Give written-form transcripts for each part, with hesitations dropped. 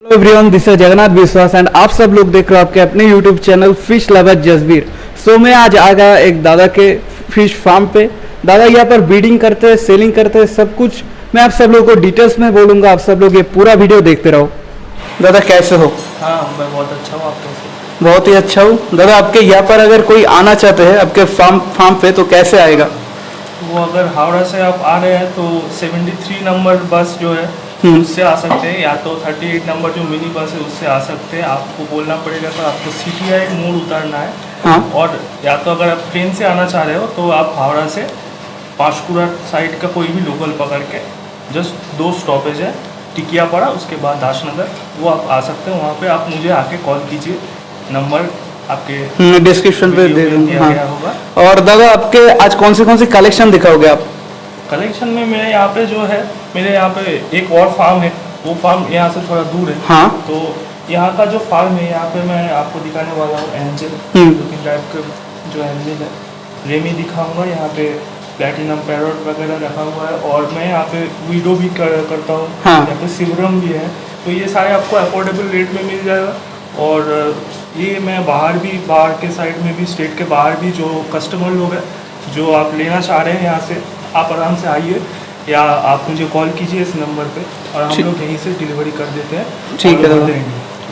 Hello everyone, this है जगन्नाथ विश्वास and आप सब लोग देख रहे हो आपके अपने YouTube channel fish lover Jasbir. So मैं आज आ गया एक दादा के फिश फार्म पे। दादा यहाँ पर ब्रीडिंग करते हैं, सेलिंग करते हैं, सब कुछ मैं आप सब लोगों को डिटेल्स में बोलूँगा। आप सब लोग ये पूरा वीडियो देखते रहो। दादा कैसे हो? हाँ, मैं बहुत अच्छा हूँ। आप कैसे? बहुत ही अच्छा हूँ। दादा आपके यहाँ पर अगर कोई आना चाहते हैं आपके फार्म पे तो कैसे आएगा? वो अगर हावड़ा से आप आ रहे हैं तो 73 नंबर बस जो है उससे आ सकते हैं, या तो 38 नंबर जो मिनी बस है उससे आ सकते हैं। आपको बोलना पड़ेगा तो आपको CTI मोड़ उतारना है। हाँ। और या तो अगर आप ट्रेन से आना चाह रहे हो तो आप हावड़ा से पांशकुड़ा साइड का कोई भी लोकल पकड़ के जस्ट 2 स्टॉपेज है, टिकियापाड़ा, उसके बाद दाशनगर, वो आप आ सकते हैं। वहाँ पे आप मुझे आके कॉल कीजिए, नंबर आपके डिस्क्रिप्शन पे दे दूँगा। हाँ। गया होगा। और दादा आपके आज कौन सी कलेक्शन दिखाओगे आप? कलेक्शन में मेरे यहाँ पे जो है, मेरे यहाँ पे एक और फार्म है, वो फार्म यहाँ से थोड़ा दूर है। हाँ। तो यहाँ का जो फार्म है, यहाँ पे मैं आपको दिखाने वाला हूँ एंजल लुकिंग टाइप का जो एंजल है, रेमी दिखाऊंगा। यहाँ पे प्लेटिनम पैरोट वगैरह रखा हुआ है, और मैं यहाँ पे वीडो भी करता हूँ। हाँ। यहाँ पे सिवरम भी है। तो ये सारे आपको अफोर्डेबल रेट में मिल जाएगा। और ये मैं बाहर के साइड में भी, स्टेट के बाहर भी जो कस्टमर लोग हैं जो आप लेना चाह रहे हैं, यहाँ से आप आराम से आइए, या आप मुझे कॉल कीजिए इस नंबर पे, और हम लोग यहीं से डिलीवरी कर देते हैं। ठीक है दादा।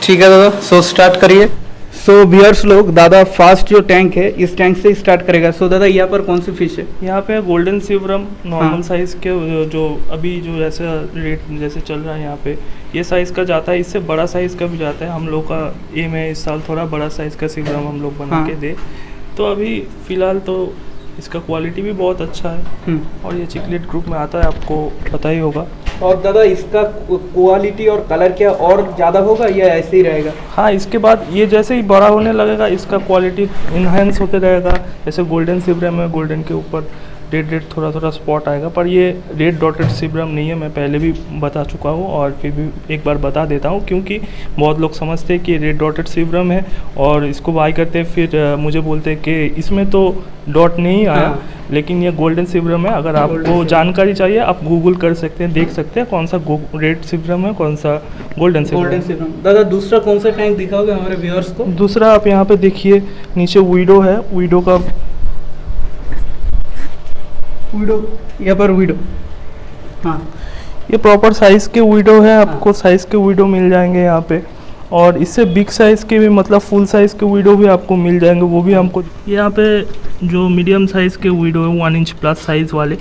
ठीक है दादा, सो स्टार्ट करिए। सो व्यूअर्स लोग, दादा फास्ट जो टैंक है इस टैंक से स्टार्ट करेगा। सो दादा यहाँ पर कौन सी फिश है? यहाँ पे गोल्डन सिवरम नॉर्मल हाँ। साइज़ के, जो अभी जो ऐसा रेट जैसे चल रहा है यहाँ पे, ये साइज़ का जाता है। इससे बड़ा साइज़ का भी जाता है। हम लोग का एम है इस साल थोड़ा बड़ा साइज़ का सिवरम हम लोग बना हाँ। के दे। तो अभी फ़िलहाल तो इसका क्वालिटी भी बहुत अच्छा है, और ये चिकलेट ग्रुप में आता है, आपको पता ही होगा। और दादा इसका क्वालिटी और कलर क्या और ज़्यादा होगा या ऐसे ही रहेगा? हाँ, इसके बाद ये जैसे ही बड़ा होने लगेगा इसका क्वालिटी इन्हेंस होते रहेगा। जैसे गोल्डन सिब्रम है, गोल्डन के ऊपर रेड थोड़ा स्पॉट आएगा, पर ये रेड डॉटेड सिब्रम नहीं है। मैं पहले भी बता चुका हूँ, और फिर भी एक बार बता देता हूँ, क्योंकि बहुत लोग समझते हैं कि रेड डॉटेड सिब्रम है और इसको बाय करते हैं, फिर मुझे बोलते हैं कि इसमें तो डॉट नहीं आया। हाँ। लेकिन ये गोल्डन सिब्रम है। अगर आपको जानकारी चाहिए आप गूगल कर सकते हैं, देख सकते हैं कौन सा रेड सिब्रम है, कौन सा गोल्डन सिब्रम। दादा दूसरा कौन सा टैंक दिखाओगे हमारे व्यूअर्स को? दूसरा आप यहाँ पे देखिए, नीचे वीडो है, वीडो का यहाँ पर वीडो। हाँ, ये प्रॉपर साइज़ के वीडो है। आपको साइज़ के वीडो मिल जाएंगे यहाँ पे, और इससे बिग साइज़ के भी, मतलब फुल साइज़ के वीडो भी आपको मिल जाएंगे। वो भी हमको यहाँ पे जो मीडियम साइज़ के वीडो है 1 इंच प्लस साइज़ वाले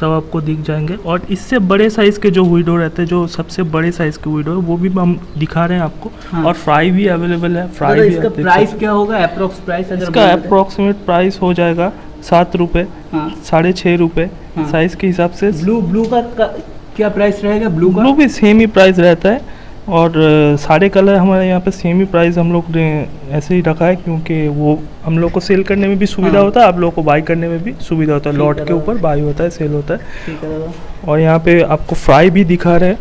सब आपको दिख जाएंगे। और इससे बड़े साइज़ के जो वीडो रहते हैं, जो सबसे बड़े साइज़ के वीडो है, वो भी हम दिखा रहे हैं आपको। हाँ। और फ्राई भी अवेलेबल है। फ्राई भी इसका प्राइस क्या होगा? अप्रोक्स प्राइस इसका अप्रोक्सीमेट प्राइस हो जाएगा 7 रुपये, 6.5 रुपये साइज़ के हिसाब से। ब्लू का क्या प्राइस रहेगा? ब्लू भी सेम ही प्राइस रहता है, और सारे कलर हमारे यहाँ पे सेम ही प्राइस हम लोग ने ऐसे ही रखा है, क्योंकि वो हम लोग को सेल करने में भी सुविधा होता है, आप लोगों को बाई करने में भी सुविधा होता है। लॉट के ऊपर बाई होता है, सेल होता है। ठीक है दादा। और यहाँ पे आपको फ्राई भी दिखा रहे हैं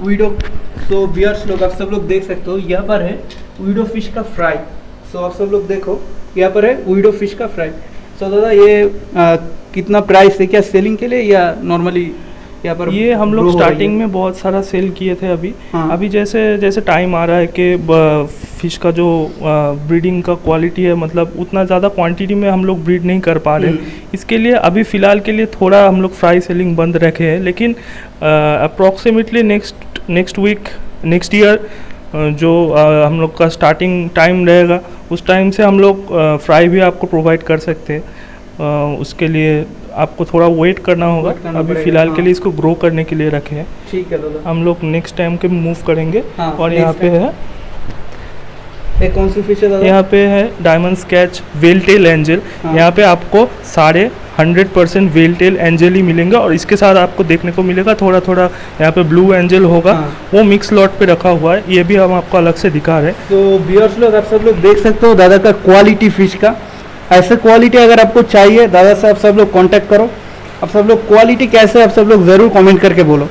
वीडो। तो व्यूअर्स लोग, आप सब लोग देख सकते हो, यहाँ पर है वीडो फिश का फ्राई। सो आप सब लोग देखो, यहाँ पर है वीडो फिश का फ्राई। सो दादा ये कितना प्राइस है? क्या सेलिंग के लिए या नॉर्मली यहाँ पर? ये हम लोग स्टार्टिंग में बहुत सारा सेल किए थे। अभी हाँ। अभी जैसे टाइम आ रहा है कि फिश का जो ब्रीडिंग का क्वालिटी है, मतलब उतना ज़्यादा क्वांटिटी में हम लोग ब्रीड नहीं कर पा रहे। इसके लिए अभी फ़िलहाल के लिए थोड़ा हम लोग फ्राई सेलिंग बंद रखे हैं, लेकिन approximately next week, next year जो हम लोग का स्टार्टिंग टाइम रहेगा, उस टाइम से हम लोग फ्राई भी आपको प्रोवाइड कर सकते हैं। उसके लिए आपको थोड़ा वेट करना होगा। अभी फ़िलहाल के लिए इसको ग्रो करने के लिए रखे हैं। ठीक है दादा। हम लोग नेक्स्ट टाइम के मूव करेंगे। हाँ, और यहाँ पे है, ये कौन सी फिश है दादा? यहाँ पे है diamond sketch veil tail angel. यहाँ पे आपको 100% वेल टेल एंजल ही मिलेंगे, और इसके साथ आपको देखने को मिलेगा थोड़ा यहाँ पे ब्लू एंजल होगा। वो मिक्स लॉट पे रखा हुआ है। ये भी हम आपको अलग से दिखा रहे हैं। तो व्यूअर्स लोग, आप सब लोग देख सकते हो दादा का क्वालिटी फिश का। ऐसे क्वालिटी अगर आपको चाहिए दादा से आप सब लोग कांटेक्ट करो। आप सब लोग क्वालिटी कैसे आप सब लोग ज़रूर कमेंट करके बोलो।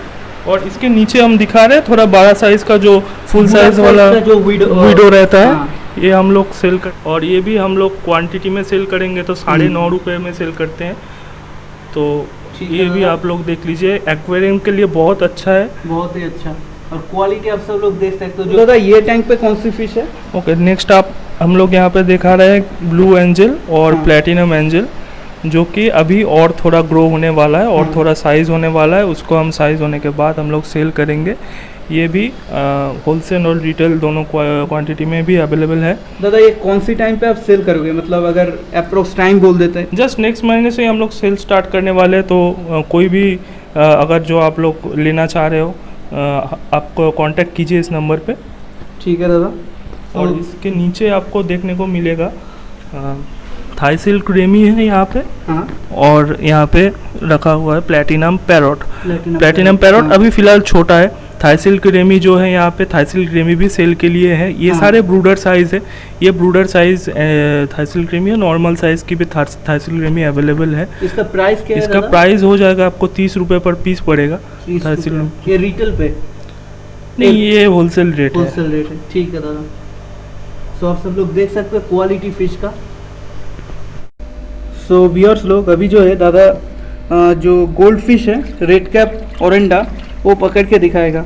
और इसके नीचे हम दिखा रहे हैं थोड़ा बड़ा साइज़ का जो फुल साइज़ वाला जो वीडो रहता है। हाँ। ये हम लोग सेल कर, और ये भी हम लोग क्वांटिटी में सेल करेंगे तो 9.5 रुपये में सेल करते हैं। तो ठीक है ये भी दादा। आप लोग देख लीजिए, एक्वेरियम के लिए बहुत अच्छा है। बहुत ही अच्छा, और क्वालिटी आप सब लोग देख सकते हो। जो दादा ये टैंक पे कौन सी फिश है? ओके, नेक्स्ट हम लोग यहाँ पे दिखा रहे हैं ब्लू एंजल और हाँ। प्लेटिनम एंजल, जो कि अभी और थोड़ा ग्रो होने वाला है और हाँ। थोड़ा साइज़ होने वाला है। उसको हम साइज़ होने के बाद हम लोग सेल करेंगे। ये भी होलसेल और रिटेल दोनों क्वांटिटी में भी अवेलेबल है। दादा ये कौन सी टाइम पे आप सेल करोगे, मतलब अगर अप्रोक्स टाइम बोल देते हैं? जस्ट नेक्स्ट महीने से ही हम लोग सेल स्टार्ट करने वाले हैं, तो कोई भी अगर जो आप लोग लेना चाह रहे हो आपको कांटेक्ट कीजिए इस नंबर पे। ठीक है दादा। और तो- इसके नीचे आपको देखने को मिलेगा थाई सिल्क रेमी है यहाँ पे, हाँ, और यहाँ पे रखा हुआ है platinum parrot. Platinum platinum parrot हाँ। अभी फ़िलहाल छोटा है। थाई सिल्क रेमी जो है यहाँ पे, थाई सिल्क रेमी भी सेल के लिए है। ये हाँ। सारे ब्रूडर साइज़ है। ये ब्रूडर साइज़ थाई सिल्क रेमी है। नॉर्मल साइज़ की भी थाई सिल्क रेमी अवेलेबल है। इसका प्राइस क्या है इसका दादा? प्राइस हो जाएगा आपको 30 रुपये पर पीस पड़ेगा। 30 थाई रुपये। सिल्क ये रिटेल पे? नहीं, ये होलसेल रेट है। होलसेल रेट है। ठीक है दादा। सो आप सब लोग देख सकते हो क्वालिटी फिश का। सो व्यूअर्स लोग, अभी जो है दादा जो गोल्ड फिश है रेड कैप ओरेंडा वो पकड़ के दिखाएगा।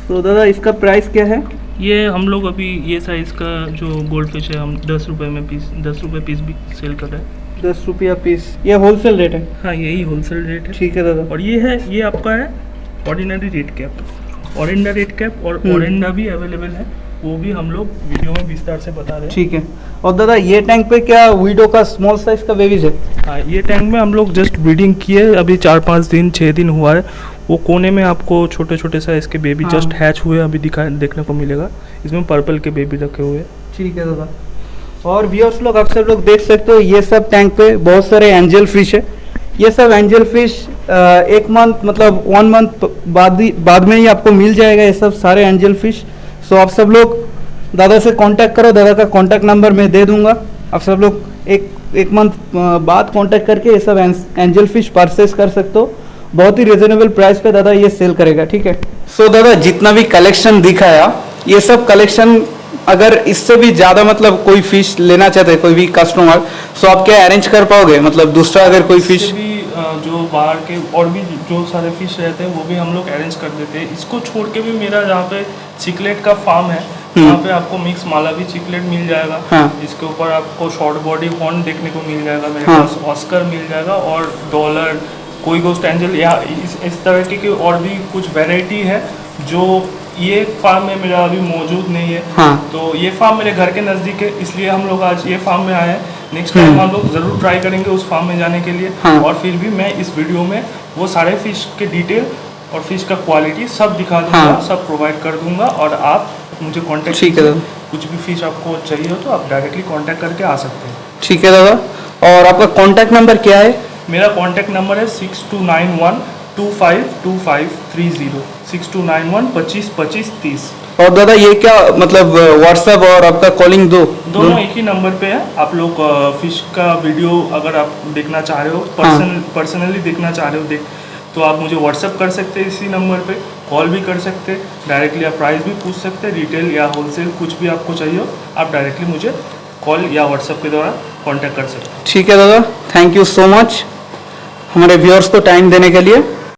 सो दादा इसका प्राइस क्या है? ये हम लोग अभी ये साइज़ का जो गोल्ड फिश है हम 10 रुपये में पीस, 10 रुपये पीस भी सेल कर रहे हैं। 10 रुपया पीस। ये होलसेल रेट है? हाँ, यही होलसेल रेट है। ठीक है दादा। और ये आपका है ordinary red cap, oranda red cap, और हम्म। ओरेंडा भी अवेलेबल है। वो भी हम लोग वीडियो में विस्तार से बता रहे हैं। ठीक है। और दादा ये टैंक पे क्या वीडो का स्मॉल साइज का बेबीज है? हाँ, ये टैंक में हम लोग जस्ट ब्रीडिंग किए, अभी 4-5 दिन 6 दिन हुआ है। वो कोने में आपको छोटे छोटे साइज के बेबी हाँ। जस्ट हैच हुए अभी देखने को मिलेगा। इसमें पर्पल के बेबी रखे हुए हैं। ठीक है दादा। और व्यूअर्स लोग, आप सब लोग देख सकते हो ये सब टैंक पे बहुत सारे एंजल फिश है। ये सब एंजल फिश 1 मंथ मतलब 1 मंथ बाद में ही आपको मिल जाएगा ये सब सारे एंजल फिश। सो आप सब लोग दादा से कांटेक्ट करो, दादा का कांटेक्ट नंबर मैं दे दूंगा। आप सब लोग एक मंथ बाद कांटेक्ट करके ये सब एंजल फिश परचेस कर सकते हो। बहुत ही रिजनेबल प्राइस पे दादा ये सेल करेगा। ठीक है। सो दादा जितना भी कलेक्शन दिखाया, ये सब कलेक्शन अगर इससे भी ज़्यादा मतलब कोई फिश लेना चाहते हैं कोई भी कस्टमर, सो आप क्या अरेंज कर पाओगे? मतलब दूसरा अगर कोई फिश इससे भी जो बाहर के और भी जो सारे फिश रहते हैं वो भी हम लोग अरेंज कर देते हैं। इसको छोड़ के भी मेरा जहाँ पे चिकलेट का फार्म है, वहाँ पे आपको मिक्स मालावी चिकलेट मिल जाएगा। हाँ। इसके ऊपर आपको शॉर्ट बॉडी हॉर्न देखने को मिल जाएगा मेरे हाँ। पास, ऑस्कर मिल जाएगा, और डॉलर, कोई गोस्ट एंजल, या इस तरह की और भी कुछ वैरायटी है जो ये फार्म में मेरा अभी मौजूद नहीं है। हाँ। तो ये फार्म मेरे घर के नज़दीक है, इसलिए हम लोग आज ये फार्म में आए हैं। नेक्स्ट टाइम हम लोग ज़रूर ट्राई करेंगे उस फार्म में जाने के लिए। हाँ। और फिर भी मैं इस वीडियो में वो सारे फिश के डिटेल और फिश का क्वालिटी सब दिखा दूंगा। हाँ। सब प्रोवाइड कर दूंगा, और आप मुझे कांटेक्ट ठीक है दादा। कुछ भी फिश आपको चाहिए हो तो आप डायरेक्टली कांटेक्ट करके आ सकते हैं। ठीक है दादा। और आपका कांटेक्ट नंबर क्या है? मेरा कांटेक्ट नंबर है 6291252530, 6291252530। और दादा ये क्या मतलब व्हाट्सएप और आपका कॉलिंग दोनों एक ही नंबर पे है। आप लोग फिश का वीडियो अगर आप देखना चाह रहे हो, पर्सनली देखना चाह रहे हो तो आप मुझे व्हाट्सएप कर सकते हैं इसी नंबर पे, कॉल भी कर सकते हैं, डायरेक्टली आप प्राइस भी पूछ सकते हैं, रिटेल या होलसेल कुछ भी आपको चाहिए हो आप डायरेक्टली मुझे कॉल या व्हाट्सएप के द्वारा कांटेक्ट कर सकते हैं। ठीक है दादा, थैंक यू सो मच हमारे व्यूअर्स को टाइम देने के लिए।